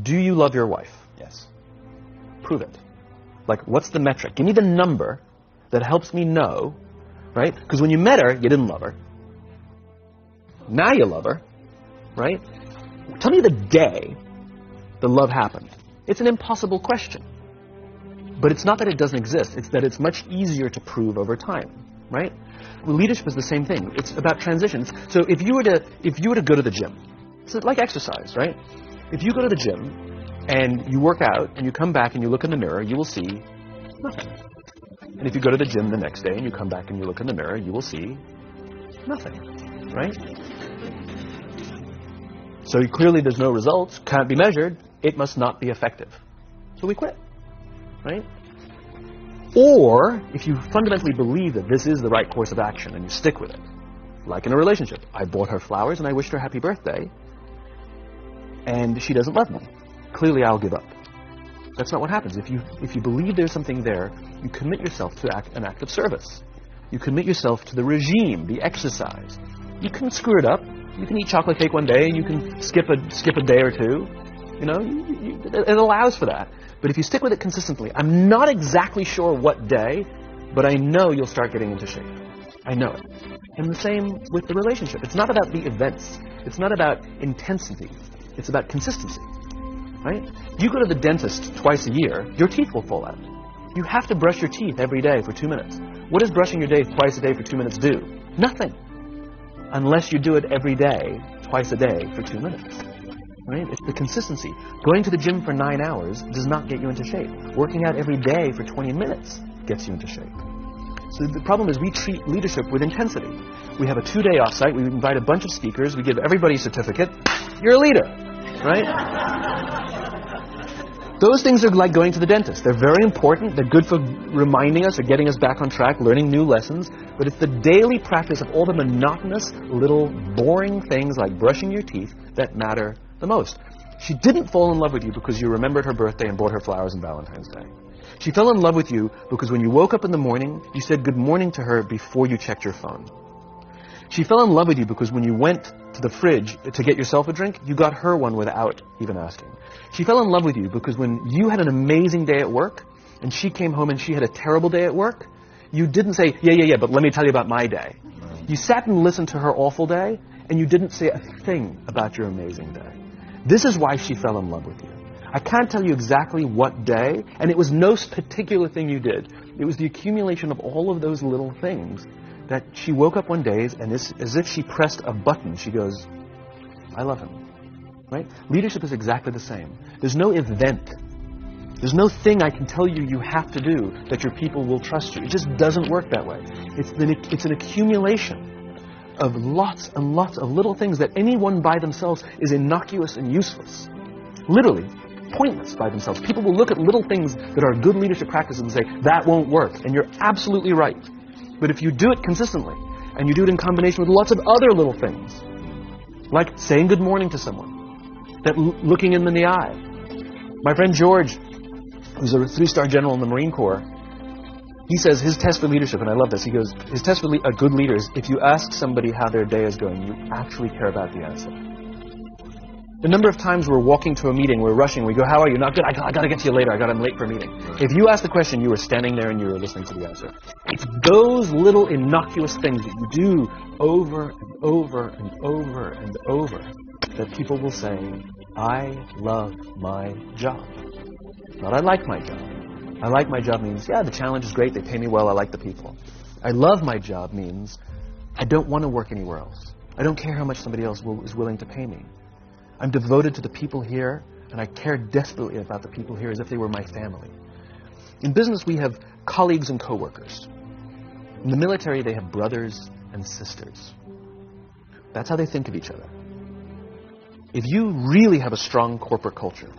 Do you love your wife? Yes. Prove it. Like, what's the metric? Give me the number that helps me know, right? Because when you met her, you didn't love her. Now you love her, right? Tell me the day the love happened. It's an impossible question. But it's not that it doesn't exist. It's that it's much easier to prove over time, right? Well, leadership is the same thing. It's about transitions. So if you were to go to the gym, it's like exercise, right? If you go to the gym and you work out and you come back and you look in the mirror, you will see nothing. And if you go to the gym the next day and you come back and you look in the mirror, you will see nothing, right? So clearly there's no results, can't be measured, it must not be effective. So we quit, right? Or if you fundamentally believe that this is the right course of action and you stick with it, like in a relationship, I bought her flowers and I wished her happy birthday, and she doesn't love me. Clearly I'll give up. That's not what happens. If you believe there's something there, you commit yourself to an act of service. You commit yourself to the regime, the exercise. You can screw it up. You can eat chocolate cake one day, and you can skip a day or two. You know, it allows for that. But if you stick with it consistently, I'm not exactly sure what day, but I know you'll start getting into shape. I know it. And the same with the relationship. It's not about the events. It's not about intensity. It's about consistency, right? You go to the dentist twice a year, your teeth will fall out. You have to brush your teeth every day for 2 minutes. What does brushing your teeth twice a day for 2 minutes do? Nothing. Unless you do it every day, twice a day for 2 minutes. Right? It's the consistency. Going to the gym for 9 hours does not get you into shape. Working out every day for 20 minutes gets you into shape. So the problem is we treat leadership with intensity. We have a 2-day offsite, we invite a bunch of speakers, we give everybody a certificate. You're a leader, right? Those things are like going to the dentist. They're very important. They're good for reminding us or getting us back on track, learning new lessons. But it's the daily practice of all the monotonous, little, boring things like brushing your teeth that matter the most. She didn't fall in love with you because you remembered her birthday and bought her flowers on Valentine's Day. She fell in love with you because when you woke up in the morning, you said good morning to her before you checked your phone. She fell in love with you because when you went to the fridge to get yourself a drink, you got her one without even asking. She fell in love with you because when you had an amazing day at work and she came home and she had a terrible day at work, you didn't say, yeah, but let me tell you about my day. You sat and listened to her awful day and you didn't say a thing about your amazing day. This is why she fell in love with you. I can't tell you exactly what day, and it was no particular thing you did. It was the accumulation of all of those little things that she woke up one day and as if she pressed a button, she goes, I love him. Right? Leadership is exactly the same. There's no event. There's no thing I can tell you you have to do that your people will trust you. It just doesn't work that way. It's an accumulation of lots and lots of little things that anyone by themselves is innocuous and useless. Literally, pointless by themselves. People will look at little things that are good leadership practices and say, that won't work. And you're absolutely right. But if you do it consistently, and you do it in combination with lots of other little things, like saying good morning to someone, that looking in the eye. My friend George, who's a 3-star general in the Marine Corps, he says his test for leadership, and I love this, he goes, his test for a good leader is if you ask somebody how their day is going, you actually care about the answer. The number of times we're walking to a meeting, we're rushing, we go, how are you? Not good, I got to get to you later, I'm late for a meeting. If you ask the question, you were standing there and you were listening to the answer. It's those little innocuous things that you do over and over and over and over that people will say, I love my job. Not I like my job. I like my job means, yeah, the challenge is great, they pay me well, I like the people. I love my job means I don't want to work anywhere else. I don't care how much somebody else is willing to pay me. I'm devoted to the people here, and I care desperately about the people here as if they were my family. In business, we have colleagues and coworkers. In the military, they have brothers and sisters. That's how they think of each other. If you really have a strong corporate culture,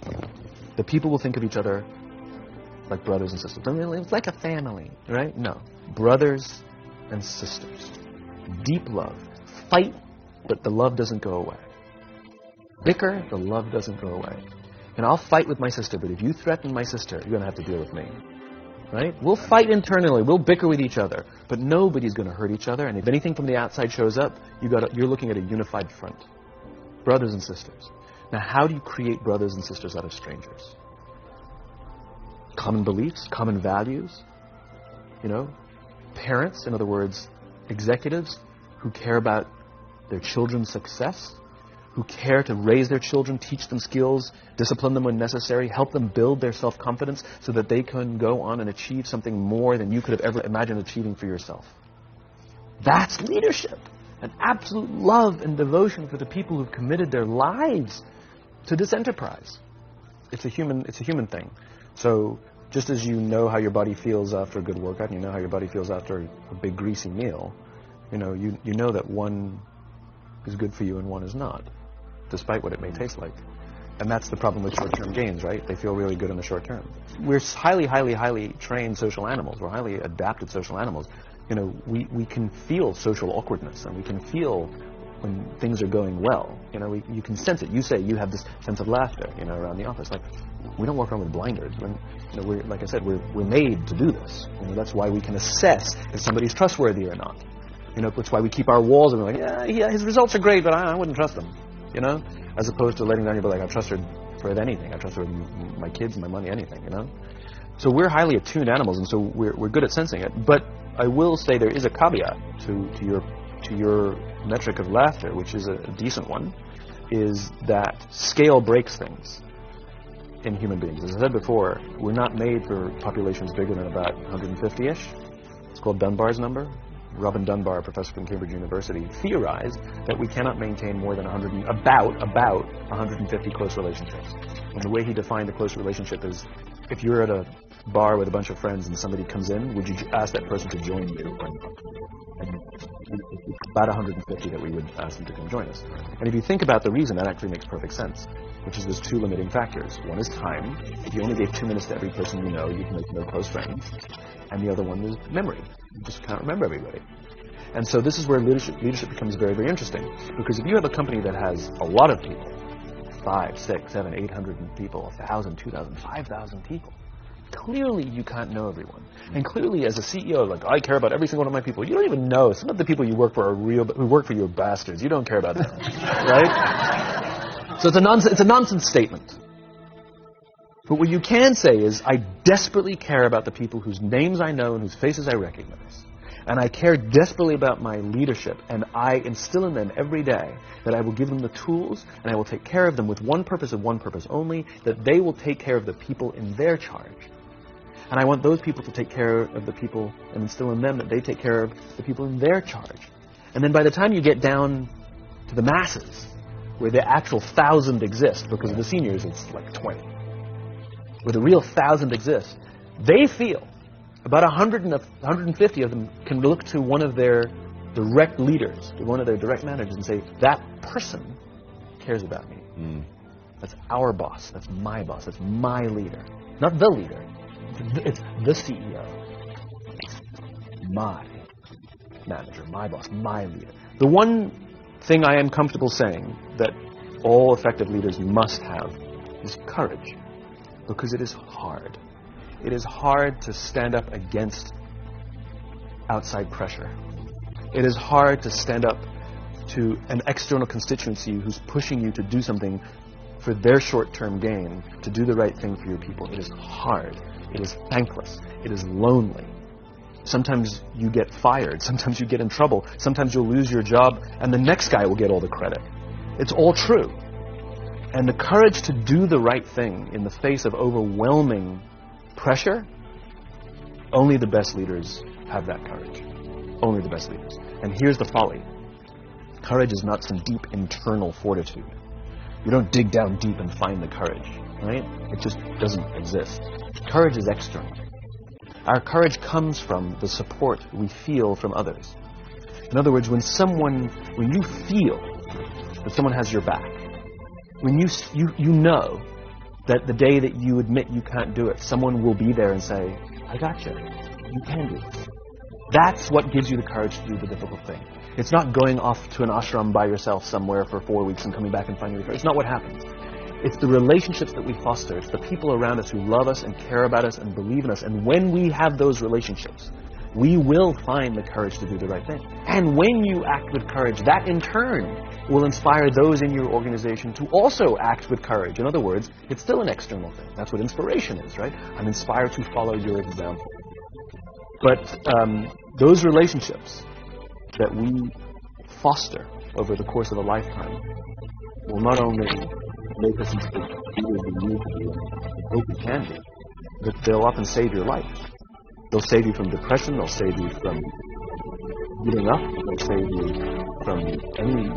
the people will think of each other like brothers and sisters. I mean, it's like a family, right? No. Brothers and sisters. Deep love. Fight, but the love doesn't go away. Bicker, the love doesn't go away. And I'll fight with my sister, but if you threaten my sister, you're going to have to deal with me. Right? We'll fight internally. We'll bicker with each other. But nobody's going to hurt each other. And if anything from the outside shows up, you're looking at a unified front. Brothers and sisters. Now, how do you create brothers and sisters out of strangers? Common beliefs, common values, parents, in other words, executives who care about their children's success, who care to raise their children, teach them skills, discipline them when necessary, help them build their self-confidence so that they can go on and achieve something more than you could have ever imagined achieving for yourself. That's leadership. An absolute love and devotion for the people who've committed their lives to this enterprise. It's a human thing. So just as you know how your body feels after a good workout, and you know how your body feels after a big greasy meal, you know that one is good for you and one is not, despite what it may taste like. And that's the problem with short-term gains, right? They feel really good in the short term. We're highly, highly, highly trained social animals. We're highly adapted social animals. We can feel social awkwardness, and we can feel when things are going well. You can sense it. You say you have this sense of laughter, around the office. Like, we don't walk around with blinders. We're, like I said, we're made to do this. That's why we can assess if somebody's trustworthy or not. That's why we keep our walls and we're like, yeah, his results are great, but I wouldn't trust him. As opposed to letting down your, like, I trust her for anything. I trust her with my kids, my money, anything. So we're highly attuned animals, and so we're good at sensing it. But I will say there is a caveat to your metric of laughter, which is a decent one, is that scale breaks things in human beings. As I said before, we're not made for populations bigger than about 150-ish. It's called Dunbar's number. Robin Dunbar, a professor from Cambridge University, theorized that we cannot maintain more than about 150 close relationships. And the way he defined a close relationship is, if you're at a bar with a bunch of friends and somebody comes in, would you ask that person to join you? And it's about 150 that we would ask them to come join us. And if you think about the reason, that actually makes perfect sense, which is there's two limiting factors. One is time. If you only gave 2 minutes to every person you know, you'd make no close friends. And the other one is memory. You just can't remember everybody. And so this is where leadership becomes very, very interesting. Because if you have a company that has a lot of people, 5, 6, 7, 800 people, 1,000, 2,000, 5,000 people, clearly you can't know everyone. And clearly as a CEO, like, I care about every single one of my people. You don't even know. Some of the people you work for who work for you are bastards. You don't care about them. Right? So it's a nonsense statement. But what you can say is, I desperately care about the people whose names I know and whose faces I recognize. And I care desperately about my leadership, and I instill in them every day that I will give them the tools, and I will take care of them with one purpose and one purpose only, that they will take care of the people in their charge. And I want those people to take care of the people and instill in them that they take care of the people in their charge. And then by the time you get down to the masses, where the actual 1,000 exist, because of the seniors it's like 20, where the real 1,000 exist, they feel about 100 and 150 of them can look to one of their direct leaders, to one of their direct managers, and say, that person cares about me. That's our boss. That's my boss. That's my leader. Not the leader. It's the CEO. It's my manager, my boss, my leader. The one thing I am comfortable saying that all effective leaders must have is courage. Because it is hard. It is hard to stand up against outside pressure. It is hard to stand up to an external constituency who's pushing you to do something for their short-term gain, to do the right thing for your people. It is hard. It is thankless. It is lonely. Sometimes you get fired. Sometimes you get in trouble. Sometimes you'll lose your job and the next guy will get all the credit. It's all true. And the courage to do the right thing in the face of overwhelming pressure, only the best leaders have that courage. Only the best leaders. And here's the folly. Courage is not some deep internal fortitude. You don't dig down deep and find the courage, right? It just doesn't exist. Courage is external. Our courage comes from the support we feel from others. In other words, when you feel that someone has your back, when you know that the day that you admit you can't do it, someone will be there and say, I got you. You can do this. That's what gives you the courage to do the difficult thing. It's not going off to an ashram by yourself somewhere for 4 weeks and coming back and finding your courage. It's not what happens. It's the relationships that we foster. It's the people around us who love us and care about us and believe in us. And when we have those relationships, we will find the courage to do the right thing. And when you act with courage, that in turn will inspire those in your organization to also act with courage. In other words, it's still an external thing. That's what inspiration is, right? I'm inspired to follow your example. But those relationships that we foster over the course of a lifetime will not only make us into the leaders we need to be and hope we can be, but they'll often save your life. They'll save you from depression, they'll save you from giving up, they'll save you from any